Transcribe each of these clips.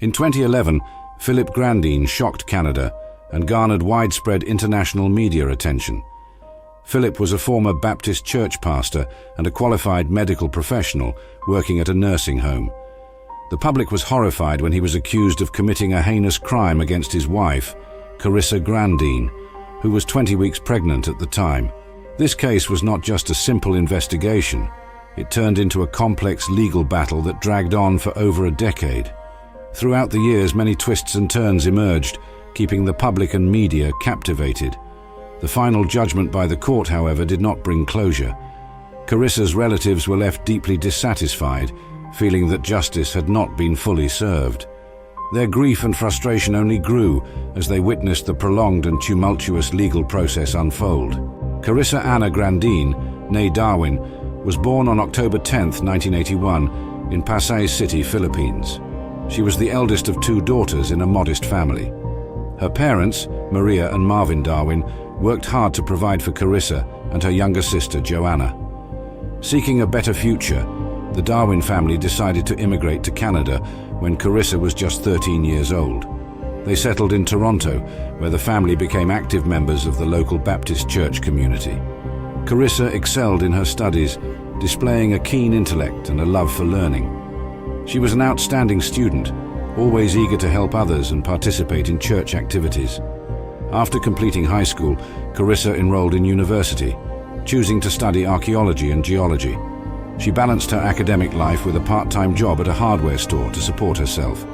In 2011, Philip Grandin shocked Canada and garnered widespread international media attention. Philip was a former Baptist church pastor and a qualified medical professional working at a nursing home. The public was horrified when he was accused of committing a heinous crime against his wife, Carissa Grandin, who was 20 weeks pregnant at the time. This case was not just a simple investigation. It turned into a complex legal battle that dragged on for over a decade. Throughout the years, many twists and turns emerged, keeping the public and media captivated. The final judgment by the court, however, did not bring closure. Carissa's relatives were left deeply dissatisfied, feeling that justice had not been fully served. Their grief and frustration only grew as they witnessed the prolonged and tumultuous legal process unfold. Carissa Anna Grandin, née Darwin, was born on October 10, 1981, in Pasay City, Philippines. She was the eldest of two daughters in a modest family. Her parents, Maria and Marvin Darwin, worked hard to provide for Carissa and her younger sister, Joanna. Seeking a better future, the Darwin family decided to immigrate to Canada when Carissa was just 13 years old. They settled in Toronto, where the family became active members of the local Baptist church community. Carissa excelled in her studies, displaying a keen intellect and a love for learning. She was an outstanding student, always eager to help others and participate in church activities. After completing high school, Carissa enrolled in university, choosing to study archaeology and geology. She balanced her academic life with a part-time job at a hardware store to support herself.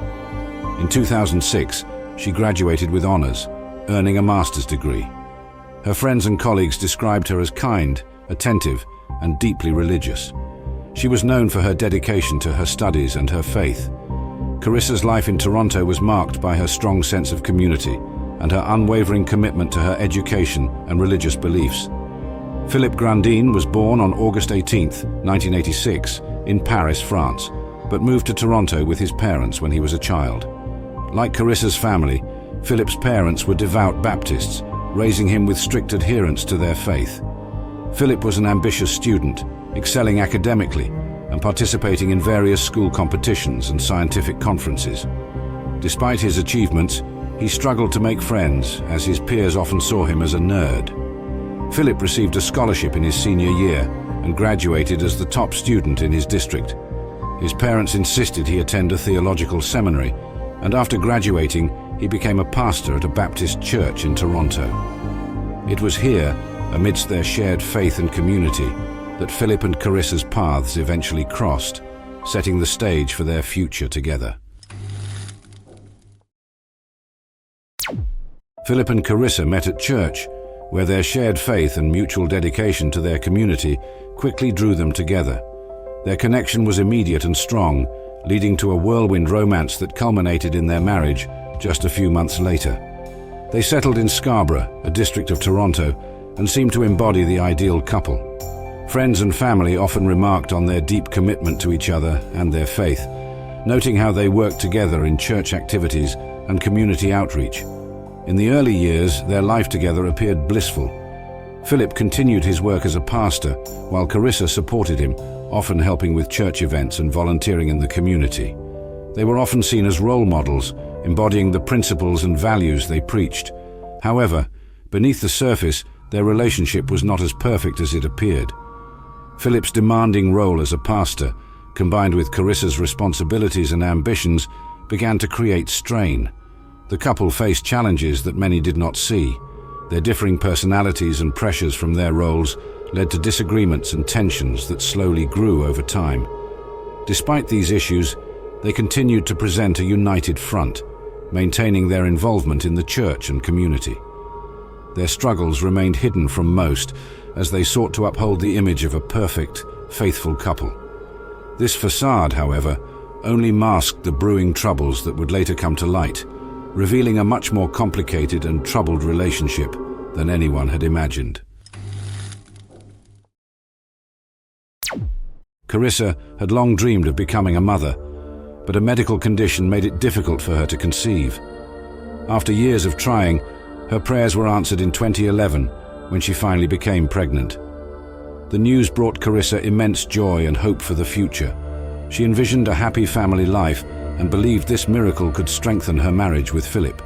In 2006, she graduated with honors, earning a master's degree. Her friends and colleagues described her as kind, attentive, and deeply religious. She was known for her dedication to her studies and her faith. Carissa's life in Toronto was marked by her strong sense of community and her unwavering commitment to her education and religious beliefs. Philip Grandin was born on August 18, 1986, in Paris, France, but moved to Toronto with his parents when he was a child. Like Carissa's family, Philip's parents were devout Baptists, raising him with strict adherence to their faith. Philip was an ambitious student, excelling academically and participating in various school competitions and scientific conferences. Despite his achievements, he struggled to make friends, as his peers often saw him as a nerd. Philip received a scholarship in his senior year and graduated as the top student in his district. His parents insisted he attend a theological seminary, and after graduating, he became a pastor at a Baptist church in Toronto. It was here, amidst their shared faith and community, that Philip and Carissa's paths eventually crossed, setting the stage for their future together. Philip and Carissa met at church, where their shared faith and mutual dedication to their community quickly drew them together. Their connection was immediate and strong, leading to a whirlwind romance that culminated in their marriage just a few months later. They settled in Scarborough, a district of Toronto, and seemed to embody the ideal couple. Friends and family often remarked on their deep commitment to each other and their faith, noting how they worked together in church activities and community outreach. In the early years, their life together appeared blissful. Philip continued his work as a pastor, while Carissa supported him, often helping with church events and volunteering in the community. They were often seen as role models, embodying the principles and values they preached. However, beneath the surface, their relationship was not as perfect as it appeared. Philip's demanding role as a pastor, combined with Carissa's responsibilities and ambitions, began to create strain. The couple faced challenges that many did not see. Their differing personalities and pressures from their roles led to disagreements and tensions that slowly grew over time. Despite these issues, they continued to present a united front, maintaining their involvement in the church and community. Their struggles remained hidden from most as they sought to uphold the image of a perfect, faithful couple. This facade, however, only masked the brewing troubles that would later come to light, revealing a much more complicated and troubled relationship than anyone had imagined. Carissa had long dreamed of becoming a mother, but a medical condition made it difficult for her to conceive. After years of trying, her prayers were answered in 2011 when she finally became pregnant. The news brought Carissa immense joy and hope for the future. She envisioned a happy family life and believed this miracle could strengthen her marriage with Philip.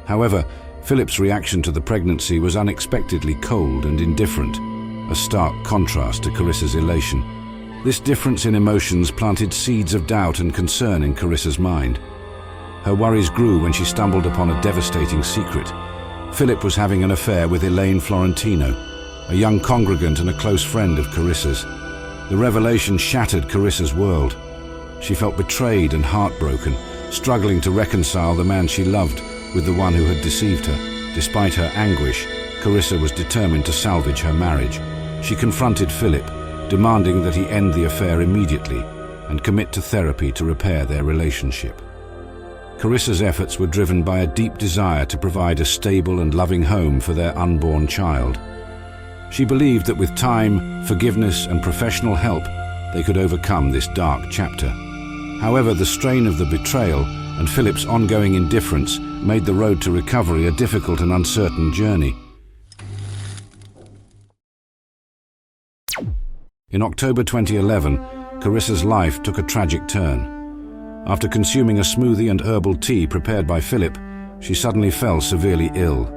However, Philip's reaction to the pregnancy was unexpectedly cold and indifferent, a stark contrast to Carissa's elation. This difference in emotions planted seeds of doubt and concern in Carissa's mind. Her worries grew when she stumbled upon a devastating secret. Philip was having an affair with Elaine Florentino, a young congregant and a close friend of Carissa's. The revelation shattered Carissa's world. She felt betrayed and heartbroken, struggling to reconcile the man she loved with the one who had deceived her. Despite her anguish, Carissa was determined to salvage her marriage. She confronted Philip, demanding that he end the affair immediately and commit to therapy to repair their relationship. Carissa's efforts were driven by a deep desire to provide a stable and loving home for their unborn child. She believed that with time, forgiveness, and professional help, they could overcome this dark chapter. However, the strain of the betrayal and Philip's ongoing indifference made the road to recovery a difficult and uncertain journey. In October 2011, Carissa's life took a tragic turn. After consuming a smoothie and herbal tea prepared by Philip, she suddenly fell severely ill.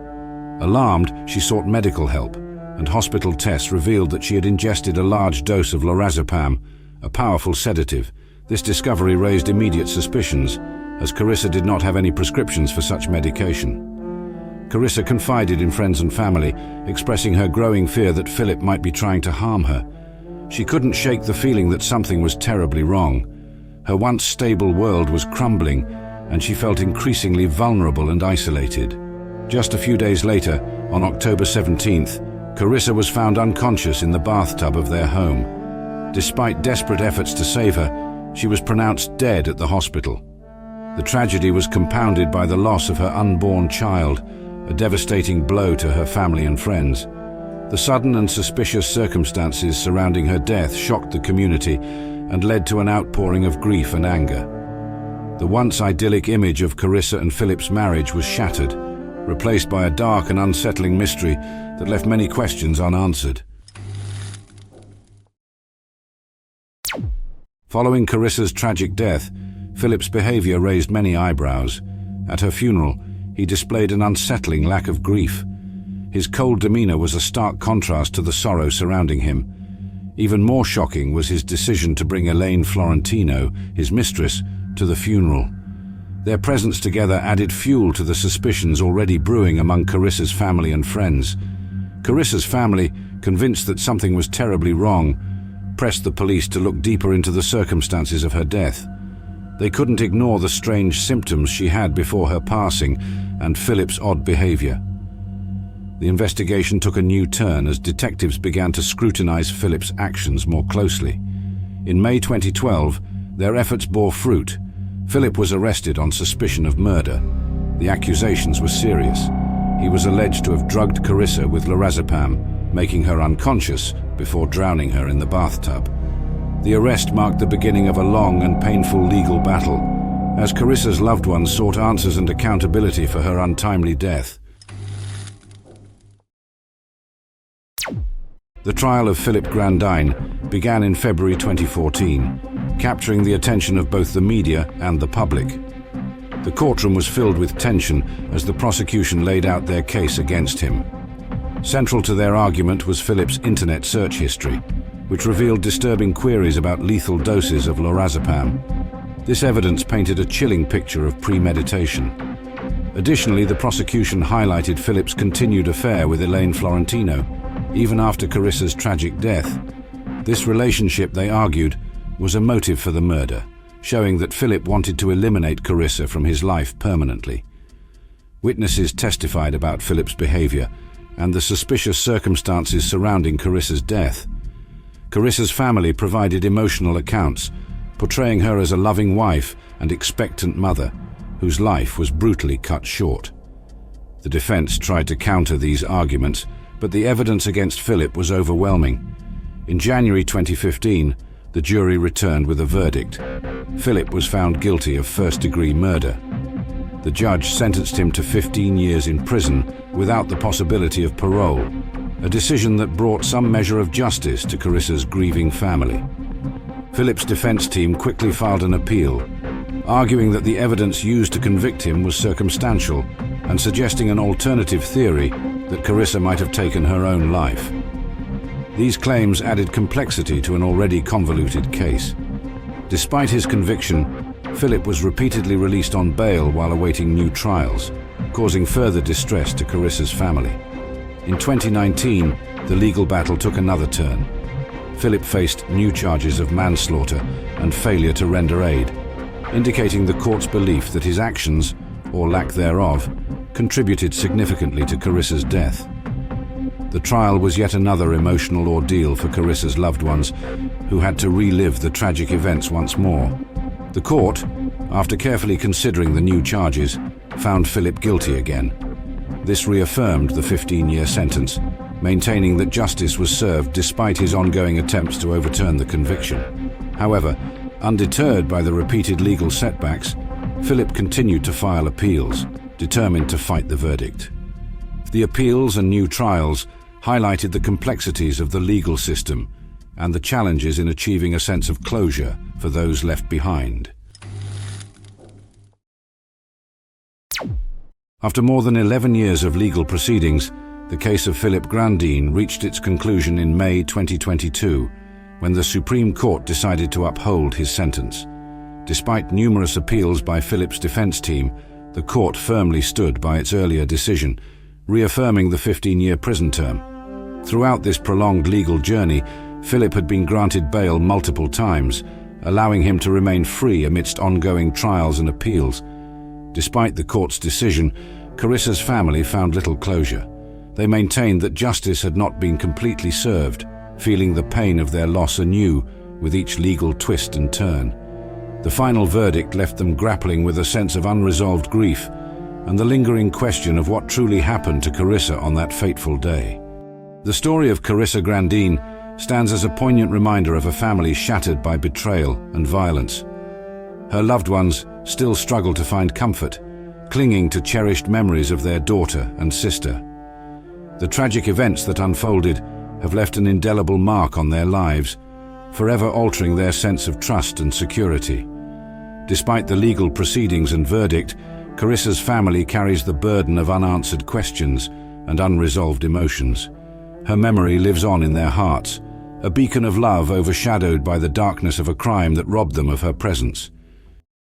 Alarmed, she sought medical help, and hospital tests revealed that she had ingested a large dose of lorazepam, a powerful sedative. This discovery raised immediate suspicions, as Carissa did not have any prescriptions for such medication. Carissa confided in friends and family, expressing her growing fear that Philip might be trying to harm her. She couldn't shake the feeling that something was terribly wrong. Her once stable world was crumbling, and she felt increasingly vulnerable and isolated. Just a few days later, on October 17th, Carissa was found unconscious in the bathtub of their home. Despite desperate efforts to save her, she was pronounced dead at the hospital. The tragedy was compounded by the loss of her unborn child, a devastating blow to her family and friends. The sudden and suspicious circumstances surrounding her death shocked the community and led to an outpouring of grief and anger. The once idyllic image of Carissa and Philip's marriage was shattered, replaced by a dark and unsettling mystery that left many questions unanswered. Following Carissa's tragic death, Philip's behavior raised many eyebrows. At her funeral, he displayed an unsettling lack of grief. His cold demeanor was a stark contrast to the sorrow surrounding him. Even more shocking was his decision to bring Elaine Florentino, his mistress, to the funeral. Their presence together added fuel to the suspicions already brewing among Carissa's family and friends. Carissa's family, convinced that something was terribly wrong, pressed the police to look deeper into the circumstances of her death. They couldn't ignore the strange symptoms she had before her passing and Philip's odd behavior. The investigation took a new turn as detectives began to scrutinize Philip's actions more closely. In May 2012, their efforts bore fruit. Philip was arrested on suspicion of murder. The accusations were serious. He was alleged to have drugged Carissa with lorazepam, making her unconscious before drowning her in the bathtub. The arrest marked the beginning of a long and painful legal battle, as Carissa's loved ones sought answers and accountability for her untimely death. The trial of Philip Grandin began in February 2014, capturing the attention of both the media and the public. The courtroom was filled with tension as the prosecution laid out their case against him. Central to their argument was Philip's internet search history, which revealed disturbing queries about lethal doses of lorazepam. This evidence painted a chilling picture of premeditation. Additionally, the prosecution highlighted Philip's continued affair with Elaine Florentino, even after Carissa's tragic death. This relationship, they argued, was a motive for the murder, showing that Philip wanted to eliminate Carissa from his life permanently. Witnesses testified about Philip's behavior and the suspicious circumstances surrounding Carissa's death. Carissa's family provided emotional accounts, portraying her as a loving wife and expectant mother, whose life was brutally cut short. The defense tried to counter these arguments, but the evidence against Philip was overwhelming. In January 2015, the jury returned with a verdict. Philip was found guilty of first-degree murder. The judge sentenced him to 15 years in prison without the possibility of parole, a decision that brought some measure of justice to Carissa's grieving family. Philip's defense team quickly filed an appeal, arguing that the evidence used to convict him was circumstantial and suggesting an alternative theory that Carissa might have taken her own life. These claims added complexity to an already convoluted case. Despite his conviction, Philip was repeatedly released on bail while awaiting new trials, causing further distress to Carissa's family. In 2019, the legal battle took another turn. Philip faced new charges of manslaughter and failure to render aid, indicating the court's belief that his actions, or lack thereof, contributed significantly to Carissa's death. The trial was yet another emotional ordeal for Carissa's loved ones, who had to relive the tragic events once more. The court, after carefully considering the new charges, found Philip guilty again. This reaffirmed the 15-year sentence, maintaining that justice was served despite his ongoing attempts to overturn the conviction. However, undeterred by the repeated legal setbacks, Philip continued to file appeals, determined to fight the verdict. The appeals and new trials highlighted the complexities of the legal system and the challenges in achieving a sense of closure for those left behind. After more than 11 years of legal proceedings, the case of Philip Grandin reached its conclusion in May 2022, when the Supreme Court decided to uphold his sentence. Despite numerous appeals by Philip's defense team, the court firmly stood by its earlier decision, reaffirming the 15-year prison term. Throughout this prolonged legal journey, Philip had been granted bail multiple times, allowing him to remain free amidst ongoing trials and appeals. Despite the court's decision, Carissa's family found little closure. They maintained that justice had not been completely served, feeling the pain of their loss anew with each legal twist and turn. The final verdict left them grappling with a sense of unresolved grief and the lingering question of what truly happened to Carissa on that fateful day. The story of Carissa Grandin stands as a poignant reminder of a family shattered by betrayal and violence. Her loved ones still struggle to find comfort, clinging to cherished memories of their daughter and sister. The tragic events that unfolded have left an indelible mark on their lives, forever altering their sense of trust and security. Despite the legal proceedings and verdict, Carissa's family carries the burden of unanswered questions and unresolved emotions. Her memory lives on in their hearts, a beacon of love overshadowed by the darkness of a crime that robbed them of her presence.